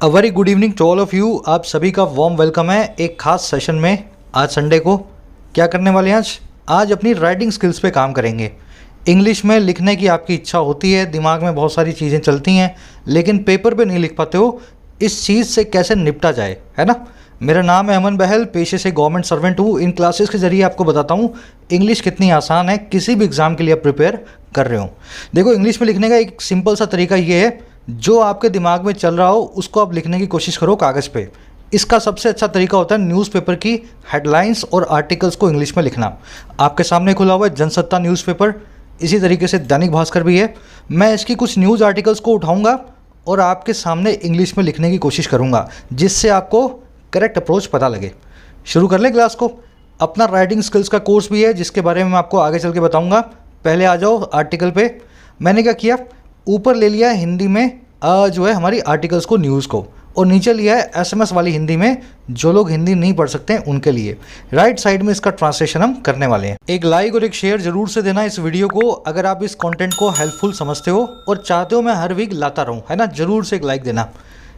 A very good evening to all of you. आप सभी का वार्म वेलकम है एक खास सेशन में। आज संडे को क्या करने वाले हैं? आज अपनी राइटिंग स्किल्स पे काम करेंगे। इंग्लिश में लिखने की आपकी इच्छा होती है, दिमाग में बहुत सारी चीज़ें चलती हैं, लेकिन पेपर पे नहीं लिख पाते हो। इस चीज़ से कैसे निपटा जाए, है ना। मेरा नाम है अमन बहल, पेशे से गवर्नमेंट सर्वेंट हूँ। इन क्लासेस के ज़रिए आपको बताता हूँ इंग्लिश कितनी आसान है किसी भी एग्ज़ाम के लिए आप प्रिपेयर कर रहे हो। देखो, इंग्लिश में लिखने का एक सिंपल सा तरीका ये है, जो आपके दिमाग में चल रहा हो उसको आप लिखने की कोशिश करो कागज़ पे। इसका सबसे अच्छा तरीका होता है न्यूज़पेपर की हेडलाइंस और आर्टिकल्स को इंग्लिश में लिखना। आपके सामने खुला हुआ है जनसत्ता न्यूज़पेपर, इसी तरीके से दैनिक भास्कर भी है। मैं इसकी कुछ न्यूज़ आर्टिकल्स को उठाऊंगा और आपके सामने इंग्लिश में लिखने की कोशिश करूंगा, जिससे आपको करेक्ट अप्रोच पता लगे। शुरू कर लें क्लास को। अपना राइटिंग स्किल्स का कोर्स भी है, जिसके बारे में मैं आपको आगे चल के बताऊँगा। पहले आ जाओ आर्टिकल पे। मैंने क्या किया, ऊपर ले लिया है हिंदी में जो है हमारी आर्टिकल्स को, न्यूज़ को, और नीचे लिया है एसएमएस वाली हिंदी में, जो लोग हिंदी नहीं पढ़ सकते हैं उनके लिए। राइट साइड में इसका ट्रांसलेशन हम करने वाले हैं। एक लाइक और एक शेयर जरूर से देना इस वीडियो को, अगर आप इस कंटेंट को हेल्पफुल समझते हो और चाहते हो मैं हर वीक लाता रहूं, है ना। जरूर से एक लाइक देना।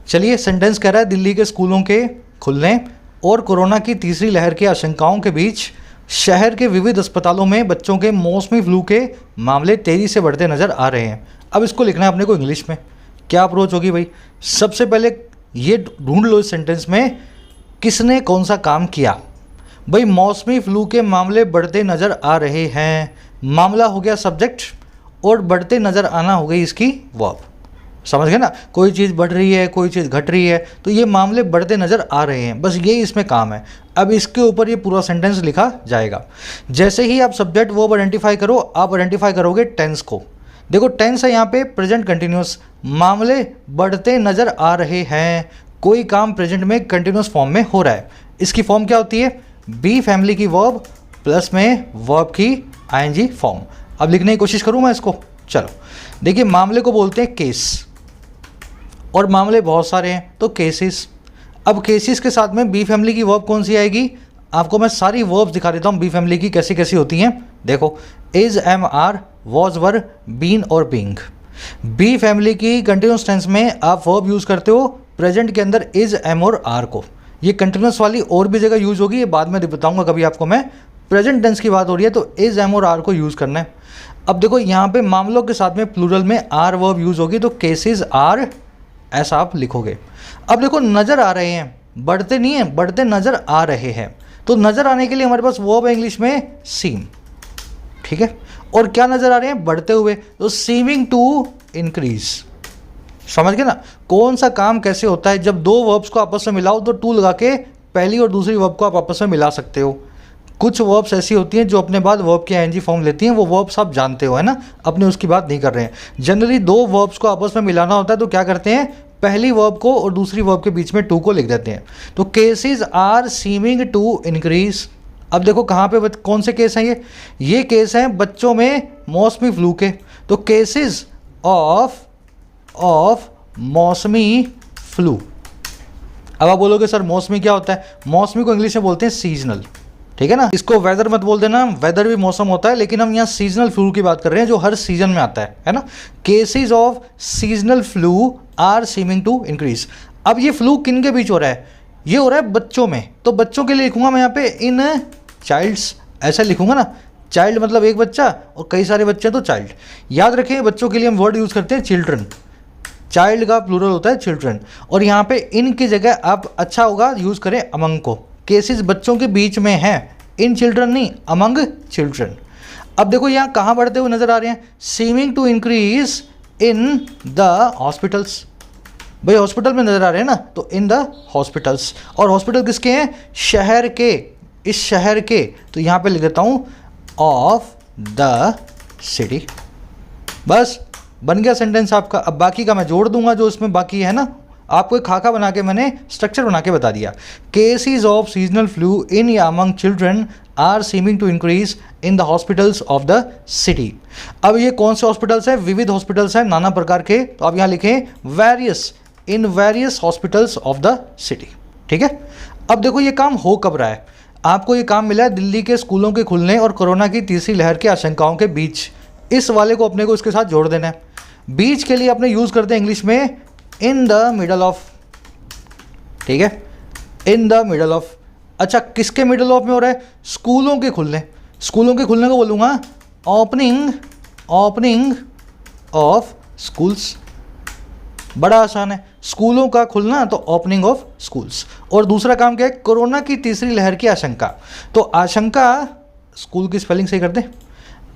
चलिए, सेंटेंस कह रहा है दिल्ली के स्कूलों के खुलने और कोरोना की तीसरी लहर की आशंकाओं के बीच शहर के विविध अस्पतालों में बच्चों के मौसमी फ्लू के मामले तेजी से बढ़ते नजर आ रहे हैं। अब इसको लिखना है अपने को इंग्लिश में। क्या अप्रोच होगी भाई? सबसे पहले ये ढूंढ लो इस सेंटेंस में किसने कौन सा काम किया। भाई, मौसमी फ्लू के मामले बढ़ते नज़र आ रहे हैं। मामला हो गया सब्जेक्ट और बढ़ते नज़र आना हो गई इसकी वर्ब। समझ गए ना। कोई चीज़ बढ़ रही है, कोई चीज़ घट रही है, तो ये मामले बढ़ते नज़र आ रहे हैं, बस यही इसमें काम है। अब इसके ऊपर ये पूरा सेंटेंस लिखा जाएगा। जैसे ही आप सब्जेक्ट वर्ब आइडेंटिफाई करो, आप आइडेंटिफाई करोगे टेंस को। देखो, टेंस है यहाँ पे प्रेजेंट कंटिन्यूस। मामले बढ़ते नज़र आ रहे हैं, कोई काम प्रेजेंट में कंटिन्यूस फॉर्म में हो रहा है। इसकी फॉर्म क्या होती है? बी फैमिली की वर्ब प्लस में वर्ब की आईएनजी फॉर्म। अब लिखने की कोशिश करूँ मैं इसको। चलो देखिए, मामले को बोलते हैं केस, और मामले बहुत सारे हैं तो केसेस। अब केसेस के साथ में बी फैमिली की वर्ब कौन सी आएगी? आपको मैं सारी वर्ब्स दिखा देता हूँ बी फैमिली की कैसी कैसी होती हैं। देखो, is, am, are, was, were, been और बीइंग। बी फैमिली की कंटिन्यूस टेंस में आप वर्ब यूज़ करते हो प्रेजेंट के अंदर इज, एम और आर को। ये कंटिन्यूस वाली और भी जगह यूज़ होगी, ये बाद में बताऊंगा कभी आपको मैं। प्रेजेंट टेंस की बात हो रही है तो इज, एम और आर को यूज़ करना है। अब देखो, यहाँ पे मामलों के साथ में प्लूरल में आर वर्ब यूज़ होगी, तो केसेस आर ऐसा आप लिखोगे। अब देखो, नज़र आ रहे हैं, बढ़ते नहीं है, बढ़ते नज़र आ रहे हैं। तो नज़र आने के लिए हमारे पास वर्ब है इंग्लिश में सीम, ठीक है। और क्या नज़र आ रहे हैं? बढ़ते हुए, तो सीमिंग टू इंक्रीज। समझ गए ना कौन सा काम कैसे होता है। जब दो वर्ब्स को आपस में मिलाओ तो टू लगा के पहली और दूसरी वर्ब को आप आपस में मिला सकते हो। कुछ वर्ब्स ऐसी होती हैं जो अपने बाद वर्ब की आईएनजी फॉर्म लेती हैं, वो वर्ब्स आप जानते हो, है ना। अपने उसकी बात नहीं कर रहे हैं। जनरली दो वर्ब्स को आपस में मिलाना होता है तो क्या करते हैं, पहली वर्ब को और दूसरी वर्ब के बीच में टू को लिख देते हैं। तो cases are seeming to increase. अब देखो कहाँ पे कौन से केस हैं ये केस हैं बच्चों में मौसमी फ्लू के। तो केसेस ऑफ मौसमी फ्लू। अब आप बोलोगे सर मौसमी क्या होता है? मौसमी को इंग्लिश में बोलते हैं सीजनल, ठीक है ना। इसको वेदर मत बोल देना, वेदर भी मौसम होता है, लेकिन हम यहाँ सीजनल फ्लू की बात कर रहे हैं जो हर सीजन में आता है ना। Cases of seasonal flu are seeming to increase. अब ये फ्लू किन के बीच हो रहा है? ये हो रहा है बच्चों में। तो बच्चों के लिए लिखूंगा मैं यहाँ पे इन चाइल्ड्स, ऐसा लिखूंगा ना। चाइल्ड मतलब एक बच्चा और कई सारे बच्चे हैं तो चाइल्ड। याद रखें, बच्चों के लिए हम वर्ड यूज़ करते हैं चिल्ड्रन। चाइल्ड का प्लूरल होता है चिल्ड्रन। और यहाँ पे इन की जगह आप अच्छा होगा यूज़ करें अमंग को। केसेस बच्चों के बीच में हैं, इन चिल्ड्रन नहीं, अमंग चिल्ड्रन। अब देखो यहाँ कहाँ बढ़ते हुए नजर आ रहे हैं? Seeming to increase in the hospitals. भाई हॉस्पिटल में नजर आ रहे हैं ना, तो इन द हॉस्पिटल्स। और हॉस्पिटल किसके हैं? शहर के, इस शहर के। तो यहाँ पे लिख देता हूँ ऑफ द सिटी। बस बन गया सेंटेंस आपका। अब बाकी का मैं जोड़ दूंगा जो इसमें बाकी है ना। आपको एक खाका बना के मैंने स्ट्रक्चर बना के बता दिया। Cases of seasonal flu in या among children are seeming to increase in the hospitals of the city. अब ये कौन से हॉस्पिटल्स हैं? विविध हॉस्पिटल्स हैं, नाना प्रकार के। तो आप यहाँ लिखें various, in various hospitals of the city, ठीक है। अब देखो ये काम हो कब रहा है? आपको ये काम मिला है दिल्ली के स्कूलों के खुलने और कोरोना की तीसरी लहर की आशंकाओं के बीच। इस वाले को अपने को इसके साथ जोड़ देना है। बीच के लिए अपने यूज़ करते हैं इंग्लिश में इन द मिडल ऑफ, ठीक है, इन द मिडल ऑफ। अच्छा, किसके मिडल ऑफ में हो रहा है? स्कूलों के खुलने। स्कूलों के खुलने को बोलूँगा ओपनिंग ऑफ स्कूल्स। बड़ा आसान है, स्कूलों का खुलना तो ओपनिंग ऑफ स्कूल्स। और दूसरा काम क्या है? कोरोना की तीसरी लहर की आशंका। तो आशंका, स्कूल की स्पेलिंग सही कर दें,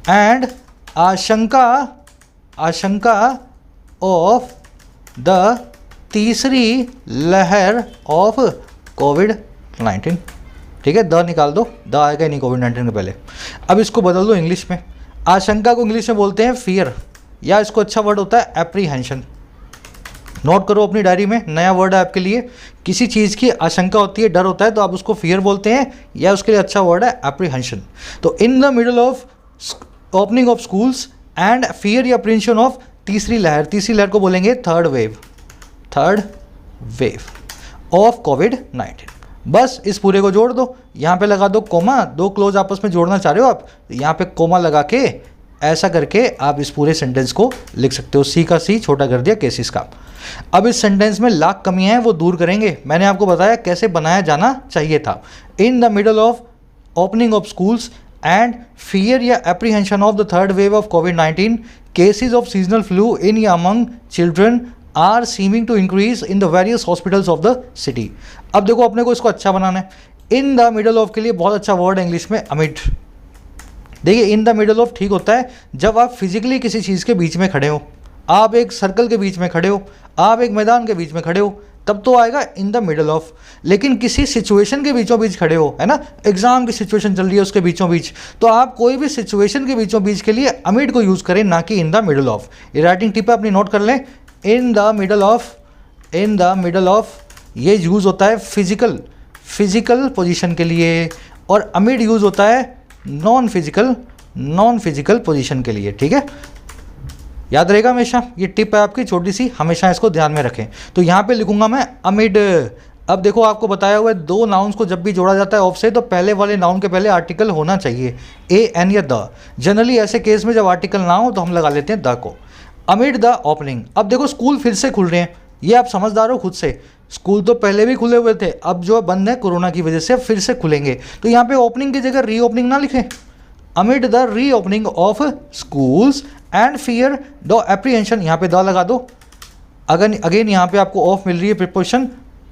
एंड आशंका ऑफ द तीसरी लहर ऑफ कोविड-19। ठीक है, द निकाल दो, द आएगा ही नहीं कोविड-19 के पहले। अब इसको बदल दो इंग्लिश में। आशंका को इंग्लिश में बोलते हैं फियर, या इसको अच्छा वर्ड होता है एप्रीहेंशन। नोट करो अपनी डायरी में, नया वर्ड है आपके लिए। किसी चीज़ की आशंका होती है, डर होता है, तो आप उसको फियर बोलते हैं, या उसके लिए अच्छा वर्ड है एप्रीहेंशन। तो in the middle of opening of schools and fear या अप्रीहेंशन ऑफ तीसरी लहर। तीसरी लहर को बोलेंगे थर्ड वेव ऑफ कोविड-19। बस इस पूरे को जोड़ दो, यहाँ पे लगा दो कोमा, दो क्लोज आपस में जोड़ना चाह रहे हो आप, यहाँ पे कोमा लगा के ऐसा करके आप इस पूरे सेंटेंस को लिख सकते हो। सी का सी छोटा कर दिया केसेस का। अब इस सेंटेंस में लाख कमियां हैं, वो दूर करेंगे। मैंने आपको बताया कैसे बनाया जाना चाहिए था। In the middle of opening of schools and fear या apprehension of the third wave of कोविड-19, cases of seasonal flu in या among children are seeming to increase in the various hospitals of the city. अब देखो, अपने को इसको अच्छा बनाना है। इन द मिडल ऑफ के लिए बहुत अच्छा वर्ड है इंग्लिश में अमिड। देखिए, इन द मिडल ऑफ ठीक होता है जब आप फिजिकली किसी चीज़ के बीच में खड़े हो, आप एक सर्कल के बीच में खड़े हो, आप एक मैदान के बीच में खड़े हो, तब तो आएगा इन द मिडल ऑफ। लेकिन किसी सिचुएशन के बीचों बीच खड़े हो, है ना, एग्जाम की सिचुएशन चल रही है उसके बीचों बीच, तो आप कोई भी सिचुएशन के बीचों बीच के लिए अमिड को यूज़ करें, ना कि इन द मिडल ऑफ। ये राइटिंग टिप है, अपनी नोट कर लें। इन द मिडल ऑफ ये यूज़ होता है फिजिकल पोजीशन के लिए, और अमिड यूज़ होता है नॉन फिजिकल पोजीशन के लिए। ठीक है, याद रहेगा हमेशा, ये टिप है आपकी छोटी सी, हमेशा इसको ध्यान में रखें। तो यहाँ पे लिखूंगा मैं अमिड। अब देखो, आपको बताया हुआ है दो नाउन्स को जब भी जोड़ा जाता है ऑफ से, तो पहले वाले नाउन के पहले आर्टिकल होना चाहिए, ए एन या द। जनरली ऐसे केस में जब आर्टिकल ना हो तो हम लगा लेते हैं द को। Amid the opening. अब देखो, स्कूल फिर से खुल रहे हैं, ये आप समझदार हो खुद से। स्कूल तो पहले भी खुले हुए थे, अब जो बंद है कोरोना की वजह से फिर से खुलेंगे, तो यहाँ पे ओपनिंग की जगह रीओपनिंग ना लिखें। Amid the reopening of schools and fear the apprehension, यहाँ पे द लगा दो। अगेन यहाँ पे आपको ऑफ मिल रही है प्रीपोजिशन,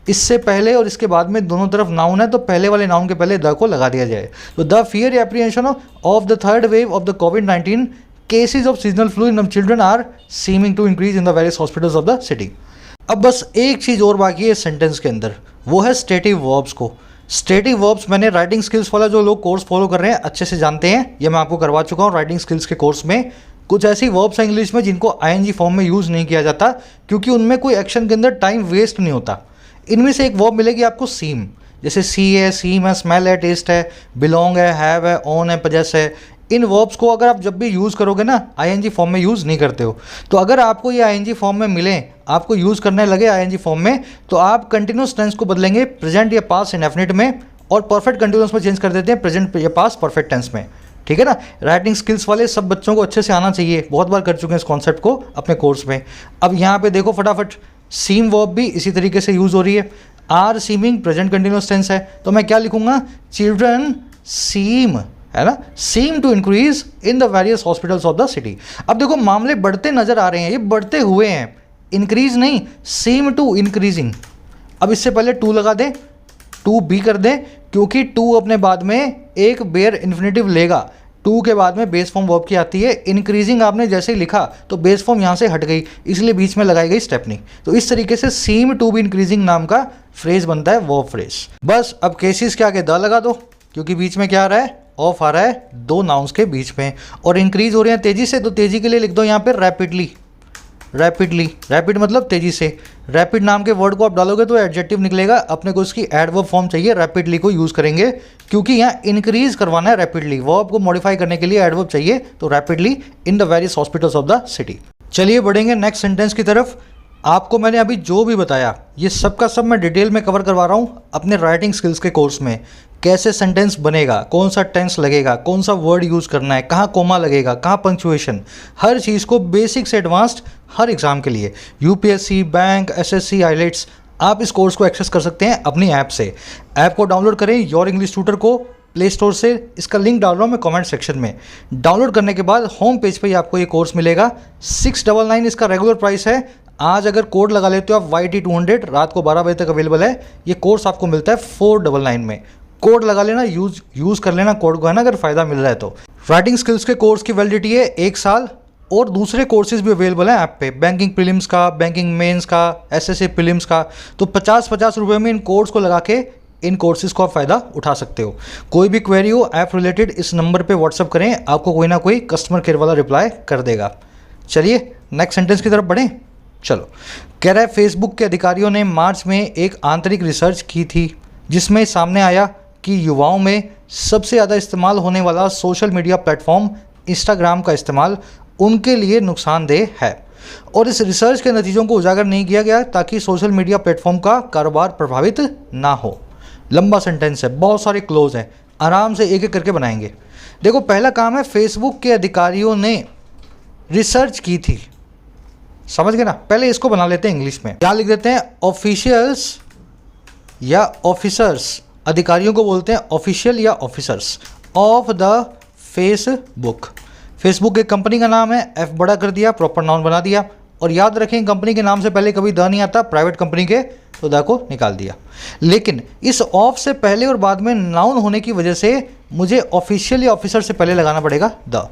इससे पहले और इसके बाद में दोनों तरफ नाउन है, तो पहले वाले नाउन के पहले द को लगा दिया जाए। तो the fear apprehension of the third wave of the कोविड-19 cases of seasonal flu in children are seeming to increase in the various hospitals of the city. अब बस एक चीज़ और बाकी है इस सेंटेंस के अंदर, वो है स्टेटिव वर्ब्स को। स्टेटिव वर्ब्स मैंने राइटिंग स्किल्स वाला जो लोग कोर्स फॉलो कर रहे हैं अच्छे से जानते हैं, ये मैं आपको करवा चुका हूँ राइटिंग स्किल्स के कोर्स में। कुछ ऐसी वर्ब्स हैं इंग्लिश में जिनको आईएनजी फॉर्म में यूज़ नहीं किया जाता, क्योंकि उनमें कोई एक्शन के अंदर टाइम वेस्ट नहीं होता। इनमें से एक वर्ब मिलेगी आपको सीम, जैसे सी है, सीम है, स्मेल है, टेस्ट है, बिलोंग है, हैव है, ओन है, पजेस है। इन वर्ब्स को अगर आप जब भी यूज़ करोगे ना, आईएनजी फॉर्म में यूज़ नहीं करते हो, तो अगर आपको ये आईएनजी फॉर्म में मिले, आपको यूज़ करने लगे आईएनजी फॉर्म में, तो आप कंटिन्यूस टेंस को बदलेंगे प्रेजेंट या पास्ट इंडेफिनिट में, और परफेक्ट कंटिन्यूस में चेंज कर देते हैं प्रेजेंट या पास्ट परफेक्ट टेंस में। ठीक है ना, राइटिंग स्किल्स वाले सब बच्चों को अच्छे से आना चाहिए, बहुत बार कर चुके हैं इस कॉन्सेप्ट को अपने कोर्स में। अब यहाँ पे देखो फटाफट, सीम वर्ब भी इसी तरीके से यूज़ हो रही है। Are seeming present continuous tense है, तो मैं क्या लिखूंगा, चिल्ड्रन सीम, है ना, seem to increase in the various hospitals of the city. अब देखो, मामले बढ़ते नजर आ रहे हैं, ये बढ़ते हुए हैं, इंक्रीज नहीं, सीम टू इंक्रीजिंग। अब इससे पहले टू लगा दें, टू बी कर दें, क्योंकि टू अपने बाद में एक बेयर इन्फिनेटिव लेगा। टू के बाद में बेस फॉर्म वर्ब की आती है, इंक्रीजिंग आपने जैसे ही लिखा तो बेस फॉर्म यहाँ से हट गई, इसलिए बीच में लगाई गई स्टेपनी। तो इस तरीके से सीम टू बी इंक्रीजिंग नाम का फ्रेज बनता है, वर्ब फ्रेज। बस अब केसेस के आगे द लगा दो, क्योंकि बीच में क्या आ रहा है, ऑफ आ रहा है दो नाउन्स के बीच में, और इंक्रीज हो रहे हैं तेजी से, तो तेजी के लिए लिख दो यहाँ पे रैपिडली। रैपिड मतलब तेजी से। रैपिड नाम के वर्ड को आप डालोगे तो एडजेक्टिव निकलेगा, अपने को इसकी एडवर्ब फॉर्म चाहिए, रैपिडली को यूज़ करेंगे, क्योंकि यहाँ इंक्रीज करवाना है रैपिडली, वर्ब को मॉडिफाई करने के लिए एडवर्ब चाहिए, तो rapidly in the various hospitals of the city. चलिए बढ़ेंगे नेक्स्ट सेंटेंस की तरफ। आपको मैंने अभी जो भी बताया ये सब का सब मैं डिटेल में कवर करवा रहा हूँ अपने राइटिंग स्किल्स के कोर्स में। कैसे सेंटेंस बनेगा, कौन सा टेंस लगेगा, कौन सा वर्ड यूज़ करना है, कहाँ कोमा लगेगा, कहाँ पंक्चुएशन, हर चीज़ को बेसिक से एडवांस्ड हर एग्ज़ाम के लिए, यूपीएससी, बैंक, एसएससी, आईलेट्स, आप इस कोर्स को एक्सेस कर सकते हैं अपनी ऐप से। ऐप को डाउनलोड करें योर इंग्लिश ट्यूटर को प्ले स्टोर से, इसका लिंक डाल रहा हूँ मैं कमेंट सेक्शन में। डाउनलोड करने के बाद होम पेज पे ही आपको ये कोर्स मिलेगा। 699 इसका रेगुलर प्राइस है। आज अगर कोड लगा लेते हो आप YT200, रात को 12 बजे तक अवेलेबल है। ये कोर्स आपको मिलता है 499 में। कोड लगा लेना, यूज़ कर लेना कोड को, है ना, अगर फ़ायदा मिल रहा है तो। राइटिंग स्किल्स के कोर्स की वैलिडिटी है 1 साल, और दूसरे कोर्सेज भी अवेलेबल हैं ऐप पे, बैंकिंग प्रीलिम्स का, बैंकिंग मेंस का, SSA प्रीलिम्स का। तो 50-50 रुपये में इन कोर्स को लगा के इन कोर्सेज को आप फ़ायदा उठा सकते हो। कोई भी क्वेरी हो ऐप रिलेटेड इस नंबर पे व्हाट्सअप करें, आपको कोई ना कोई कस्टमर केयर वाला रिप्लाई कर देगा। चलिए नेक्स्ट सेंटेंस की तरफ बढ़ें। चलो, कह रहा है फेसबुक के अधिकारियों ने मार्च में एक आंतरिक रिसर्च की थी जिसमें सामने आया कि युवाओं में सबसे ज़्यादा इस्तेमाल होने वाला सोशल मीडिया प्लेटफॉर्म इंस्टाग्राम का इस्तेमाल उनके लिए नुकसानदेह है, और इस रिसर्च के नतीजों को उजागर नहीं किया गया ताकि सोशल मीडिया प्लेटफॉर्म का कारोबार प्रभावित ना हो। लंबा सेंटेंस है, बहुत सारे क्लोज हैं, आराम से एक एक करके बनाएंगे। देखो, पहला काम है फेसबुक के अधिकारियों ने रिसर्च की थी, समझ गए ना। पहले इसको बना लेते हैं इंग्लिश में, क्या लिख देते हैं, ऑफिशियल्स या ऑफिसर्स। अधिकारियों को बोलते हैं ऑफिशियल या officers of the Facebook. Facebook एक कंपनी का नाम है, एफ बड़ा कर दिया, प्रॉपर नाउन बना दिया। और याद रखें कंपनी के नाम से पहले कभी द नहीं आता, प्राइवेट कंपनी के, तो द को निकाल दिया। लेकिन इस ऑफ से पहले और बाद में नाउन होने की वजह से मुझे ऑफिशियल या ऑफिसर से पहले लगाना पड़ेगा द।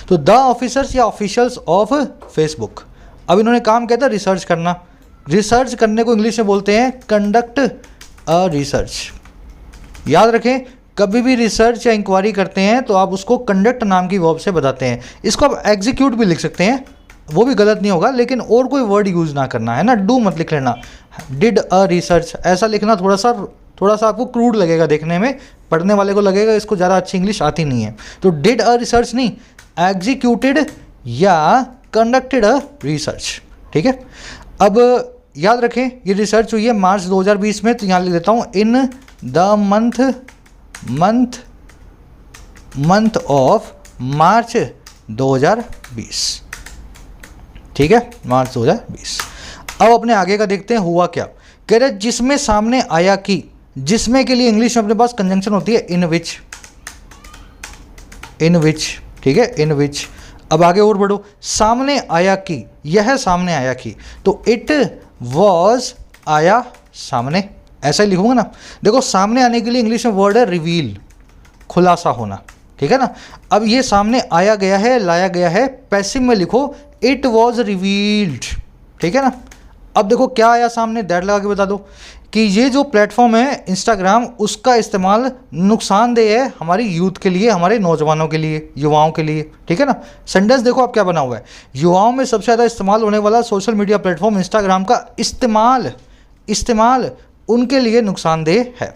तो द ऑफिसर्स या ऑफिशियल्स ऑफ फेसबुक। अब इन्होंने काम किया था रिसर्च करना। रिसर्च करने को इंग्लिश में बोलते हैं कंडक्ट अ रिसर्च। याद रखें, कभी भी रिसर्च या इंक्वायरी करते हैं तो आप उसको कंडक्ट नाम की वर्ब से बताते हैं। इसको आप एग्जीक्यूट भी लिख सकते हैं, वो भी गलत नहीं होगा, लेकिन और कोई वर्ड यूज़ ना करना, है ना। डू मत लिख लेना, डिड अ रिसर्च ऐसा लिखना थोड़ा सा आपको क्रूड लगेगा देखने में, पढ़ने वाले को लगेगा इसको ज़्यादा अच्छी इंग्लिश आती नहीं है। तो डिड अ रिसर्च नहीं, एग्जीक्यूटेड या कंडक्टेड अ रिसर्च, ठीक है। अब याद रखें ये रिसर्च हुई है मार्च 2020 में, तो यहाँ लिख देता हूँ in the month of March 2020, ठीक है, मार्च 2020। अब अपने आगे का देखते हैं हुआ क्या। कह रहे जिसमें सामने आया कि, जिसमें के लिए इंग्लिश में अपने पास कंजंक्शन होती है इन विच, ठीक है, इन विच। अब आगे और बढ़ो, सामने आया कि, यह सामने आया कि, तो इट वॉज आया सामने, ऐसा ही लिखूंगा ना। देखो सामने आने के लिए इंग्लिश में वर्ड है रिवील, खुलासा होना, ठीक है ना। अब ये सामने आया गया है, लाया गया है, पैसिव में लिखो इट वॉज रिवील्ड, ठीक है ना। अब देखो क्या आया सामने, दैट लगा के बता दो कि ये जो प्लेटफॉर्म है इंस्टाग्राम, उसका इस्तेमाल नुकसानदेह है हमारी यूथ के लिए, हमारे नौजवानों के लिए, युवाओं के लिए, ठीक है ना। सेंटेंस देखो आप क्या बना हुआ है, युवाओं में सबसे ज़्यादा इस्तेमाल होने वाला सोशल मीडिया प्लेटफॉर्म इंस्टाग्राम का इस्तेमाल उनके लिए नुकसानदेह है।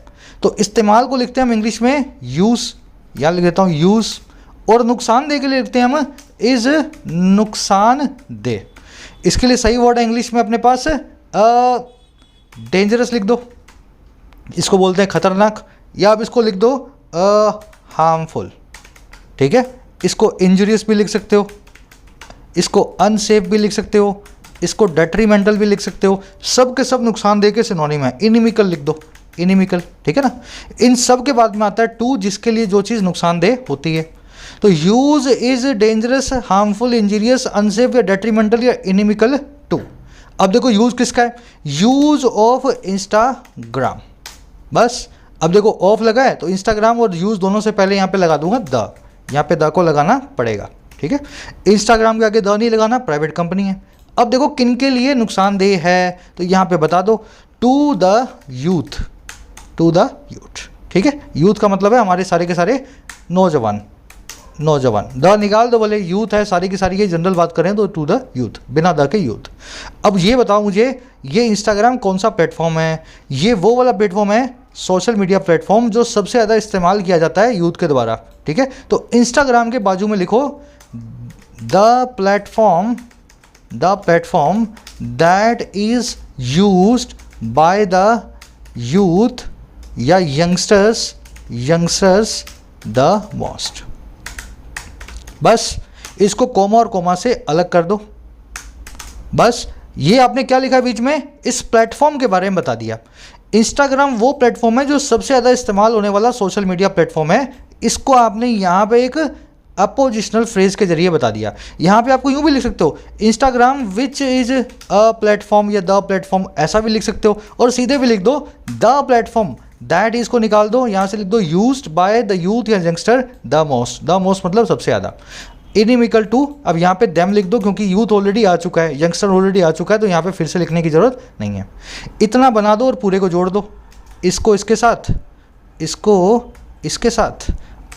तो इस्तेमाल को लिखते हैं हम इंग्लिश में यूज़, या लिख देता हूँ यूज़, और नुकसानदेह के लिए लिखते हैं हम इज़ नुकसानदेह। इसके लिए सही वर्ड है इंग्लिश में अपने पास डेंजरस लिख दो, इसको बोलते हैं खतरनाक, या आप इसको लिख दो हार्मफुल, ठीक है। इसको इंजurious भी लिख सकते हो, इसको अनसेफ भी लिख सकते हो, इसको डेट्रीमेंटल भी लिख सकते हो। सब के सब नुकसानदेह के सिनोनिम है। इनिमिकल लिख दो, इनिमिकल, ठीक है ना। इन सब के बाद में आता है टू, जिसके लिए जो चीज़ नुकसानदेह होती है। तो use is dangerous, harmful, injurious, unsafe या डेट्रीमेंटल या इनिमिकल टू। अब देखो यूज किसका है, यूज ऑफ इंस्टाग्राम, बस। अब देखो ऑफ लगा है तो इंस्टाग्राम और यूज दोनों से पहले यहाँ पे लगा दूंगा द, यहाँ पे द को लगाना पड़ेगा, ठीक है। इंस्टाग्राम के आगे द नहीं लगाना, प्राइवेट कंपनी है। अब देखो किन के लिए नुकसानदेह है, तो यहाँ पे बता दो टू द यूथ, ठीक है। यूथ का मतलब है हमारे सारे के सारे नौजवान, द निकाल दो, बोले यूथ है सारी की सारी, ये जनरल बात करें तो टू द यूथ, बिना द के यूथ। अब ये बताओ मुझे, ये इंस्टाग्राम कौन सा प्लेटफॉर्म है, ये वो वाला प्लेटफॉर्म है सोशल मीडिया प्लेटफॉर्म जो सबसे ज़्यादा इस्तेमाल किया जाता है यूथ के द्वारा, ठीक है। तो इंस्टाग्राम के बाजू में लिखो the platform that is used by the youth या यंगस्टर्स द मोस्ट। बस इसको कोमा और कोमा से अलग कर दो, बस ये आपने क्या लिखा बीच में, इस प्लेटफॉर्म के बारे में बता दिया। इंस्टाग्राम वो प्लेटफॉर्म है जो सबसे ज़्यादा इस्तेमाल होने वाला सोशल मीडिया प्लेटफॉर्म है। इसको आपने यहाँ पे एक अपोजिशनल फ्रेज के जरिए बता दिया। यहाँ पे आपको यूँ भी लिख सकते हो, Instagram which is a platform या द प्लेटफॉर्म, ऐसा भी लिख सकते हो। और सीधे भी लिख दो द प्लेटफॉर्म, दैट इज को निकाल दो, यहाँ से लिख दो यूज्ड बाय द यूथ या youngster the most. The most मतलब सबसे ज़्यादा। इनिमिकल टू, अब यहाँ पे देम लिख दो क्योंकि यूथ ऑलरेडी आ चुका है, यंगस्टर ऑलरेडी आ चुका है, तो यहाँ पे फिर से लिखने की ज़रूरत नहीं है। इतना बना दो और पूरे को जोड़ दो, इसको इसके साथ, इसको इसके साथ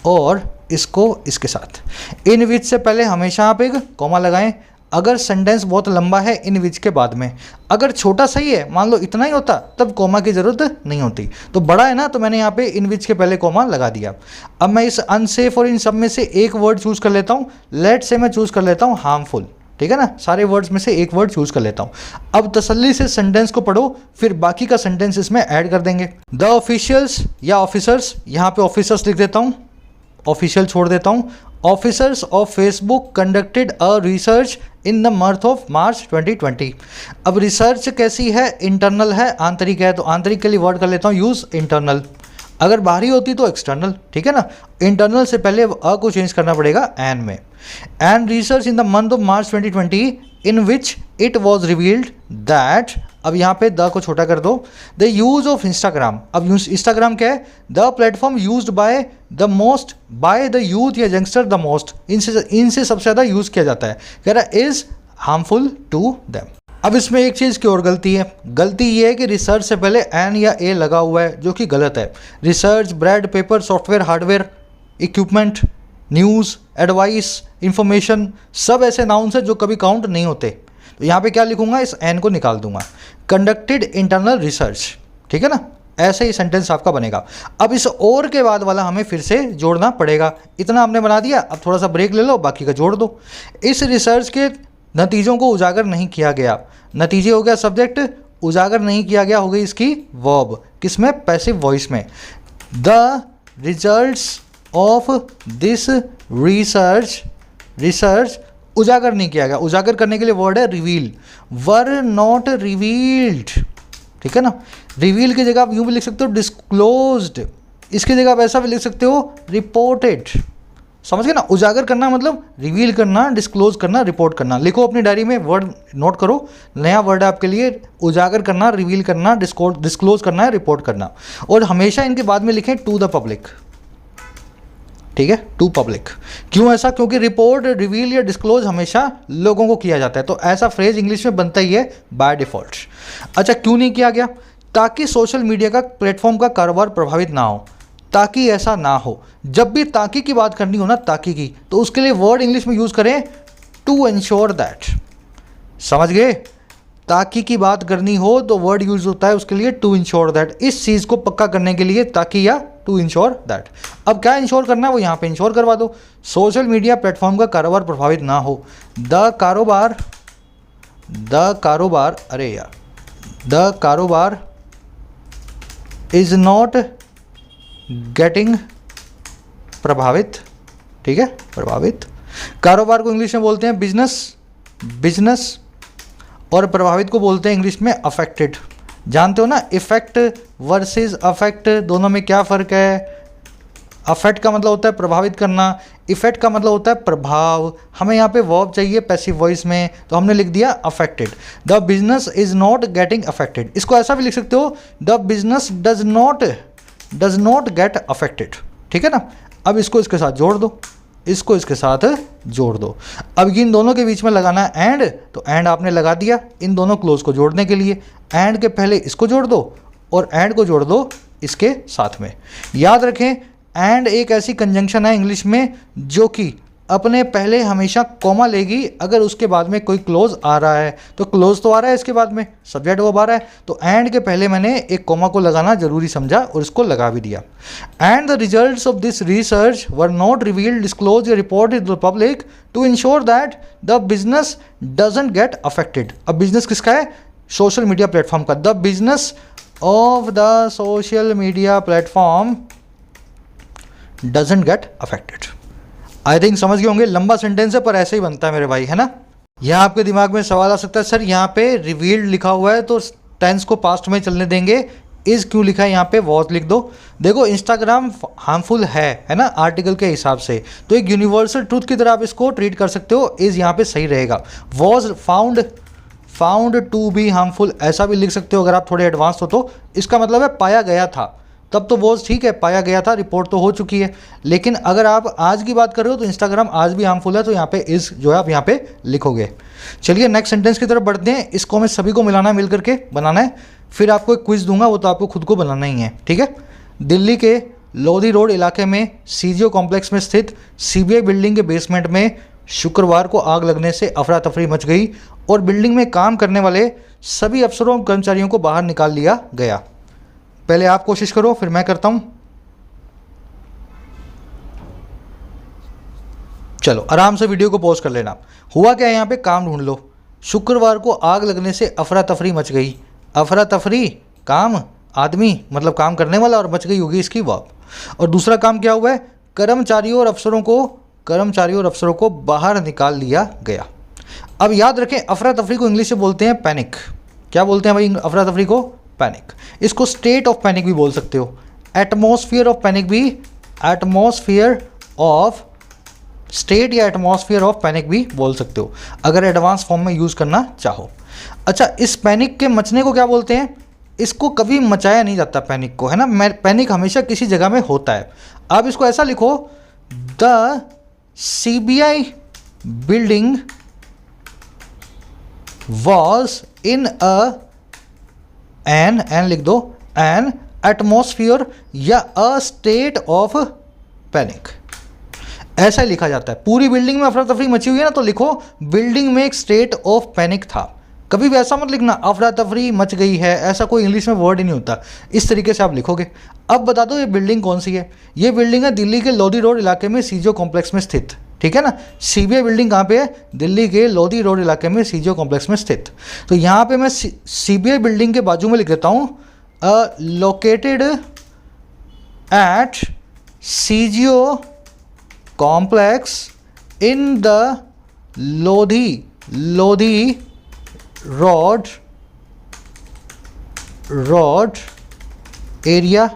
और इसको इसके साथ। इन विच से पहले हमेशा आप एक कॉमा लगाएं अगर सेंटेंस बहुत लंबा है, इन विच के बाद में। अगर छोटा सही है, मान लो इतना ही होता, तब कॉमा की ज़रूरत नहीं होती। तो बड़ा है ना, तो मैंने यहाँ पे इन विच के पहले कॉमा लगा दिया। अब मैं इस अनसेफ और इन सब में से एक वर्ड चूज़ कर लेता हूँ। लेट से मैं चूज़ कर लेता हूँ हार्मफुल, ठीक है ना। सारे वर्ड्स में से एक वर्ड चूज़ कर लेता हूँ। अब तसल्ली से सेंटेंस को पढ़ो, फिर बाकी का सेंटेंस इसमें ऐड कर देंगे। द ऑफिशियल्स या ऑफिसर्स, यहाँ पे ऑफिसर्स लिख देता हूँ, ऑफिशियल छोड़ देता हूँ। Officers of Facebook conducted a research in the month of March 2020। अब रिसर्च कैसी है, इंटरनल है, आंतरिक है, तो आंतरिक के लिए वर्ड कर लेता हूँ यूज़ इंटरनल। अगर बाहरी होती तो एक्सटर्नल, ठीक है ना। इंटरनल से पहले अ को चेंज करना पड़ेगा एन में। And research in the month of March 2020 in which it was revealed that, अब यहाँ पे द को छोटा कर दो, द यूज ऑफ इंस्टाग्राम। अब इंस्टाग्राम क्या है, the platform used by the most, by the youth या यंगस्टर द मोस्ट, इनसे सबसे ज़्यादा यूज़ किया जाता है, कह रहा इज़ हार्मफुल टू देम। अब इसमें एक चीज़ की और गलती है, गलती ये है कि रिसर्च से पहले एन या ए लगा हुआ है, जो कि गलत है। Research, bread, paper, software, hardware, equipment, news, advice, information, सब ऐसे नाउन्स हैं जो कभी काउंट नहीं होते। तो यहाँ पे क्या लिखूंगा, इस एन को निकाल दूंगा। कंडक्टेड इंटरनल रिसर्च, ठीक है ना, ऐसे ही सेंटेंस आपका बनेगा। अब इस और के बाद वाला हमें फिर से जोड़ना पड़ेगा। इतना आपने बना दिया, अब थोड़ा सा ब्रेक ले लो, बाकी का जोड़ दो। इस रिसर्च के नतीजों को उजागर नहीं किया गया। नतीजे हो गया सब्जेक्ट, उजागर नहीं किया गया हो गई इसकी वर्ब, किसमें, पैसिव वॉइस में। The results of this research उजागर नहीं किया गया। उजागर करने के लिए वर्ड है रिवील, वर नॉट रिवील्ड, ठीक है ना। रिवील की जगह आप यूँ भी लिख सकते हो डिस्क्लोज्ड, इसकी जगह आप ऐसा भी लिख सकते हो रिपोर्टेड। समझ गए ना, उजागर करना मतलब रिवील करना, डिस्क्लोज करना, रिपोर्ट करना। लिखो अपनी डायरी में, वर्ड नोट करो, नया वर्ड है आपके लिए, उजागर करना, रिवील करना, डिस्क्लोज करना है, रिपोर्ट करना। और हमेशा इनके बाद में लिखें टू द पब्लिक, ठीक है, टू पब्लिक। क्यों ऐसा, क्योंकि रिपोर्ट, रिवील या डिस्क्लोज हमेशा लोगों को किया जाता है, तो ऐसा फ्रेज इंग्लिश में बनता ही है बाय डिफॉल्ट। अच्छा, क्यों नहीं किया गया, ताकि सोशल मीडिया का प्लेटफॉर्म का कारोबार प्रभावित ना हो, ताकि ऐसा ना हो। जब भी ताकि की बात करनी हो ना, ताकि की, तो उसके लिए वर्ड इंग्लिश में यूज़ करें टू इंश्योर दैट। समझ गए, ताकि की बात करनी हो तो वर्ड यूज होता है उसके लिए टू इंश्योर दैट, इस चीज़ को पक्का करने के लिए ताकि या टू इंश्योर दैट। अब क्या इंश्योर करना है वो यहाँ पे इंश्योर करवा दो, सोशल मीडिया प्लेटफॉर्म का कारोबार प्रभावित ना हो। द कारोबार, अरे यार, द कारोबार इज नॉट गेटिंग प्रभावित, ठीक है, प्रभावित। कारोबार को इंग्लिश में बोलते हैं बिजनेस, और प्रभावित को बोलते हैं इंग्लिश में अफेक्टेड। जानते हो ना, इफेक्ट वर्सेस अफेक्ट, दोनों में क्या फ़र्क है। अफेक्ट का मतलब होता है प्रभावित करना, इफेक्ट का मतलब होता है प्रभाव। हमें यहाँ पे वर्ब चाहिए पैसिव वॉइस में, तो हमने लिख दिया affected. The business is not getting affected. इसको ऐसा भी लिख सकते हो, the business does not get affected, ठीक है ना। अब इसको इसके साथ जोड़ दो, इसको इसके साथ जोड़ दो। अब इन दोनों के बीच में लगाना है एंड, तो एंड आपने लगा दिया इन दोनों क्लोज को जोड़ने के लिए। एंड के पहले इसको जोड़ दो और एंड को जोड़ दो इसके साथ में। याद रखें, एंड एक ऐसी कंजंक्शन है इंग्लिश में जो कि अपने पहले हमेशा कॉमा लेगी अगर उसके बाद में कोई क्लोज आ रहा है। तो क्लोज तो आ रहा है इसके बाद में, सब्जेक्ट वर्ब आ रहा है, तो एंड के पहले मैंने एक कॉमा को लगाना जरूरी समझा और इसको लगा भी दिया। And the results of this research were not revealed, disclose या reported to the public to ensure that the business doesn't get affected. अब बिजनेस किसका है, सोशल मीडिया प्लेटफॉर्म का। The business of the social media platform doesn't get affected. I think समझ गए होंगे, लंबा sentence है पर ऐसे ही बनता है मेरे भाई, है ना। यहाँ आपके दिमाग में सवाल आ सकता है, सर यहाँ पे रिवील्ड लिखा हुआ है तो टेंस को पास्ट में चलने देंगे, इज़ क्यों लिखा है यहाँ पे, वॉज लिख दो। देखो इंस्टाग्राम हार्मफुल है ना आर्टिकल के हिसाब से, तो एक यूनिवर्सल ट्रूथ की तरह आप इसको ट्रीट कर सकते हो, इज़ यहाँ पे सही रहेगा। Was found to be harmful ऐसा भी लिख सकते हो अगर आप थोड़े एडवांस हो तो, इसका मतलब है पाया गया था, तब तो वॉज ठीक है, पाया गया था, रिपोर्ट तो हो चुकी है। लेकिन अगर आप आज की बात कर रहे हो तो इंस्टाग्राम आज भी हार्मफुल है, तो यहाँ पे इज़ जो है आप यहाँ पे लिखोगे। चलिए नेक्स्ट सेंटेंस की तरफ बढ़ते हैं। इसको हमें सभी को मिलाना है, मिल करके बनाना है, फिर आपको एक क्विज दूंगा, वो तो आपको खुद को बनाना ही है, ठीक है। दिल्ली के लोधी रोड इलाके में सीजीओ कॉम्प्लेक्स में स्थित सीबीआई बिल्डिंग के बेसमेंट में शुक्रवार को आग लगने से अफरा तफरी मच गई और बिल्डिंग में काम करने वाले सभी अफसरों और कर्मचारियों को बाहर निकाल लिया गया। पहले आप कोशिश करो, फिर मैं करता हूं। चलो आराम से वीडियो को पॉज कर लेना। हुआ क्या है यहाँ पे, काम ढूंढ लो। शुक्रवार को आग लगने से अफरा तफरी मच गई। अफरा तफरी काम, आदमी मतलब काम करने वाला, और मच गई होगी इसकी वाप। और दूसरा काम क्या हुआ है, कर्मचारियों और अफसरों को बाहर निकाल लिया गया। अब याद रखें अफरा तफरी को इंग्लिश से बोलते हैं पैनिक। क्या बोलते हैं भाई अफरा तफरी को, पैनिक। इसको स्टेट ऑफ पैनिक भी बोल सकते हो, एटमॉस्फियर ऑफ पैनिक भी, एटमॉस्फियर ऑफ स्टेट या एटमॉस्फियर ऑफ पैनिक भी बोल सकते हो अगर एडवांस फॉर्म में यूज़ करना चाहो। अच्छा, इस पैनिक के मचने को क्या बोलते हैं, इसको कभी मचाया नहीं जाता पैनिक को, है ना। पैनिक हमेशा किसी जगह में होता है। आप इसको ऐसा लिखो, the CBI building was in an लिख दो, एन एटमॉस्फियर या अ स्टेट ऑफ पैनिक, ऐसा ही लिखा जाता है। पूरी बिल्डिंग में अफरा तफरी मची हुई है ना, तो लिखो बिल्डिंग में एक स्टेट ऑफ पैनिक था। कभी भी ऐसा मत लिखना अफरा तफरी मच गई है, ऐसा कोई इंग्लिश में वर्ड ही नहीं होता। इस तरीके से आप लिखोगे। अब बता दो ये बिल्डिंग कौन सी है। ये बिल्डिंग है दिल्ली के लोधी रोड इलाके में सीजीओ कॉम्प्लेक्स में स्थित, ठीक है ना। सीबीआई बिल्डिंग कहाँ पे है, दिल्ली के लोधी रोड इलाके में सीजीओ कॉम्प्लेक्स में स्थित। तो यहाँ पे मैं सीबीआई बिल्डिंग के बाजू में लिख देता हूँ, located at CGO complex in the Lodhi road area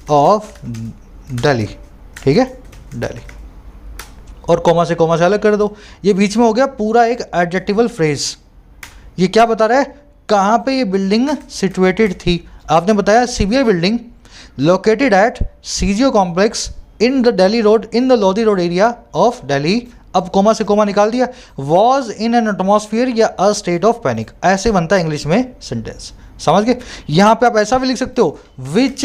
of Delhi, ठीक है, दिल्ली। और कोमा से अलग कर दो। ये बीच में हो गया पूरा एक एडजेक्टिवल फ्रेज। ये क्या बता रहा है, कहाँ पे ये बिल्डिंग सिचुएटेड थी। आपने बताया CBI building located at CGO complex in the Delhi road, in the Lodhi road area of Delhi. अब कोमा से कोमा निकाल दिया, वॉज इन एन एटमॉस्फियर या अ स्टेट ऑफ पैनिक, ऐसे बनता है इंग्लिश में सेंटेंस। समझ गए। यहाँ पे आप ऐसा भी लिख सकते हो, विच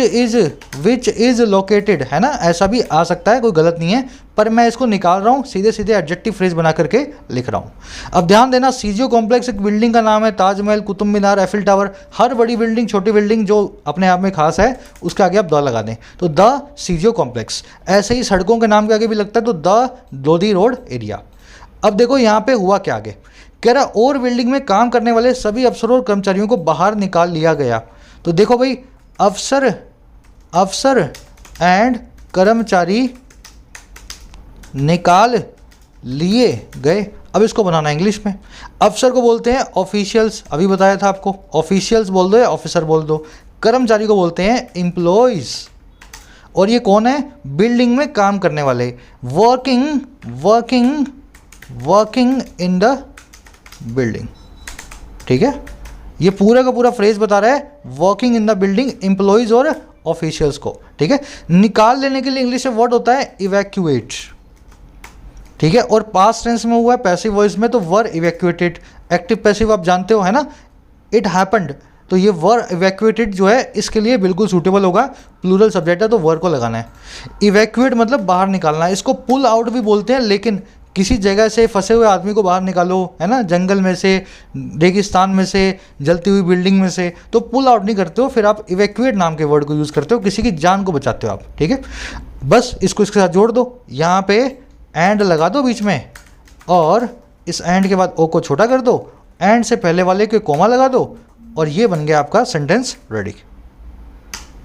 इज लोकेटेड, है ना, ऐसा भी आ सकता है, कोई गलत नहीं है। पर मैं इसको निकाल रहा हूँ, सीधे सीधे एडजेक्टिव फ्रेज बना करके लिख रहा हूँ। अब ध्यान देना, सीजीओ कॉम्प्लेक्स एक बिल्डिंग का नाम है। ताजमहल, कुतुब मीनार, एफिल टावर, हर बड़ी बिल्डिंग छोटी बिल्डिंग जो अपने आप में खास है उसके आगे आप द लगा दें, तो द सीजीओ कॉम्प्लेक्स। ऐसे ही सड़कों के नाम के आगे भी लगता है, तो द लोधी रोड एरिया। अब देखो यहाँ पे हुआ क्या आगे, कह रहा और बिल्डिंग में काम करने वाले सभी अफसरों और कर्मचारियों को बाहर निकाल लिया गया। तो देखो भाई, अफसर एंड कर्मचारी निकाल लिए गए। अब इसको बनाना इंग्लिश में। अफसर को बोलते हैं ऑफिशियल्स, अभी बताया था आपको, ऑफिशियल्स बोल दो या ऑफिसर बोल दो। कर्मचारी को बोलते हैं एम्प्लॉयज़। और ये कौन है, बिल्डिंग में काम करने वाले, वर्किंग इन द बिल्डिंग, ठीक है। ये पूरा का पूरा फ्रेज बता रहा है working in the building, employees और ऑफिशियल्स को, ठीक है। निकाल लेने के लिए इंग्लिश में वर्ड होता है इवैक्यूएट, ठीक है। और पास्ट टेंस में हुआ है पैसिव वॉइस में, तो वर इवैक्यूएटेड। एक्टिव पैसिव आप जानते हो, है ना, इट हैपेंड। तो ये वर इवैक्यूएटेड जो है इसके लिए बिल्कुल सूटेबल होगा। प्लूरल सब्जेक्ट है तो वर को लगाना है। इवैक्यूएट मतलब बाहर निकालना है। इसको पुल आउट भी बोलते हैं, लेकिन किसी जगह से फंसे हुए आदमी को बाहर निकालो, है ना, जंगल में से, रेगिस्तान में से, जलती हुई बिल्डिंग में से, तो पुल आउट नहीं करते हो, फिर आप इवैक्यूएट नाम के वर्ड को यूज़ करते हो, किसी की जान को बचाते हो आप, ठीक है। बस इसको इसके साथ जोड़ दो, यहाँ पे एंड लगा दो बीच में, और इस एंड के बाद ओ को छोटा कर दो, एंड से पहले वाले के कोमा लगा दो, और ये बन गया आपका सेंटेंस रेडी,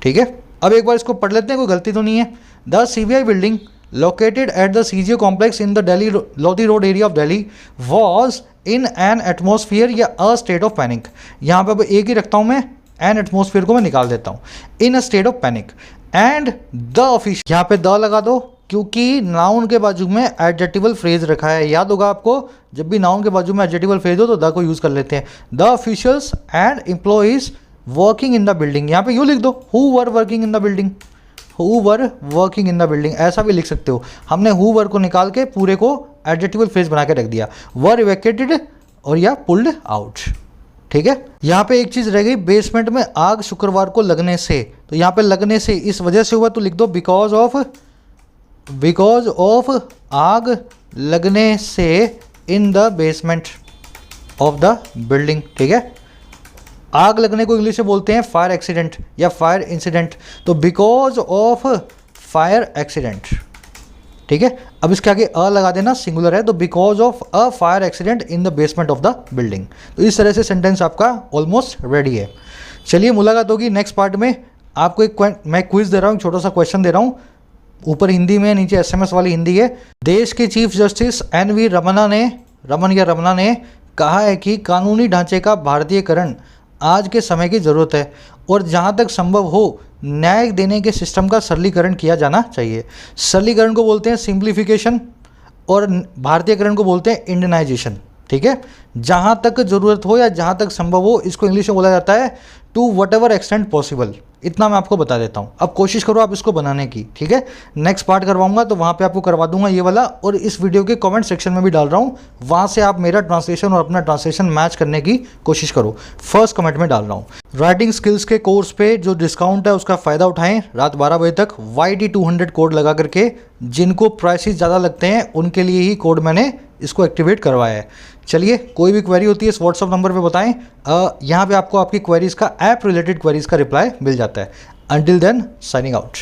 ठीक है। अब एक बार इसको पढ़ लेते हैं, कोई गलती तो नहीं है। The CBI building located at the CGO complex in the Delhi Lodi Road area of Delhi was in an atmosphere या a state of panic। यहाँ पे अब एक ही रखता हूँ मैं, an atmosphere को मैं निकाल देता हूँ, in a state of panic and the official, यहाँ पे the लगा दो क्योंकि नाउन के बाजू में एडजेक्टिवल फ्रेज रखा है। याद होगा आपको, जब भी नाउन के बाजू में एडजेक्टिवल फ्रेज हो तो द को यूज़ कर लेते हैं। The officials and employees working in the building, यहाँ पे यूँ लिख दो who were working in the building, who were working in the building, ऐसा भी लिख सकते हो। हमने हु वर को निकाल के पूरे को एडजेक्टिवल फ्रेज बना के रख दिया, वर इवैक्यूएटेड और या पुल्ड आउट। ठीक है, यहाँ पे एक चीज़ रह गई, बेसमेंट में आग शुक्रवार को लगने से, तो यहाँ पे लगने से इस वजह से हुआ तो लिख दो बिकॉज ऑफ आग लगने से in the basement of the building. ठीक है, आग लगने को इंग्लिश में बोलते हैं फायर एक्सीडेंट या फायर इंसिडेंट, तो बिकॉज ऑफ फायर एक्सीडेंट। ठीक है, अब इसके आगे अ लगा देना, सिंगुलर है, तो because of a fire accident in the basement of the building. तो इस तरह से सेंटेंस आपका ऑलमोस्ट रेडी है। चलिए मुलाकात होगी नेक्स्ट पार्ट में। आपको एक मैं क्विज दे रहा हूँ, छोटा सा क्वेश्चन दे रहा हूँ, ऊपर हिंदी में, नीचे SMS वाली हिंदी है। देश के चीफ जस्टिस NV रमना ने कहा है कि कानूनी ढांचे का भारतीयकरण आज के समय की ज़रूरत है और जहां तक संभव हो न्याय देने के सिस्टम का सरलीकरण किया जाना चाहिए। सरलीकरण को बोलते हैं सिंप्लीफिकेशन और भारतीयकरण को बोलते हैं इंडियनाइजेशन। ठीक है, जहां तक ज़रूरत हो या जहां तक संभव हो, इसको इंग्लिश में बोला जाता है to whatever extent possible. इतना मैं आपको बता देता हूँ, अब कोशिश करो आप इसको बनाने की। ठीक है, नेक्स्ट पार्ट करवाऊंगा तो वहाँ पे आपको करवा दूंगा ये वाला, और इस वीडियो के कमेंट सेक्शन में भी डाल रहा हूँ, वहाँ से आप मेरा ट्रांसलेशन और अपना ट्रांसलेशन मैच करने की कोशिश करो। फर्स्ट कमेंट में डाल रहा हूँ। राइटिंग स्किल्स के कोर्स पे जो डिस्काउंट है उसका फ़ायदा उठाएं रात 12 बजे तक YT200 कोड लगा करके। जिनको प्राइसेस ज़्यादा लगते हैं उनके लिए ही कोड मैंने इसको एक्टिवेट करवाया है। चलिए, कोई भी क्वेरी होती है इस व्हाट्सअप नंबर पे बताएं, यहाँ पे आपको आपकी क्वेरीज़ का, ऐप रिलेटेड क्वेरीज़ का रिप्लाई मिल जाता है। Until then, signing out.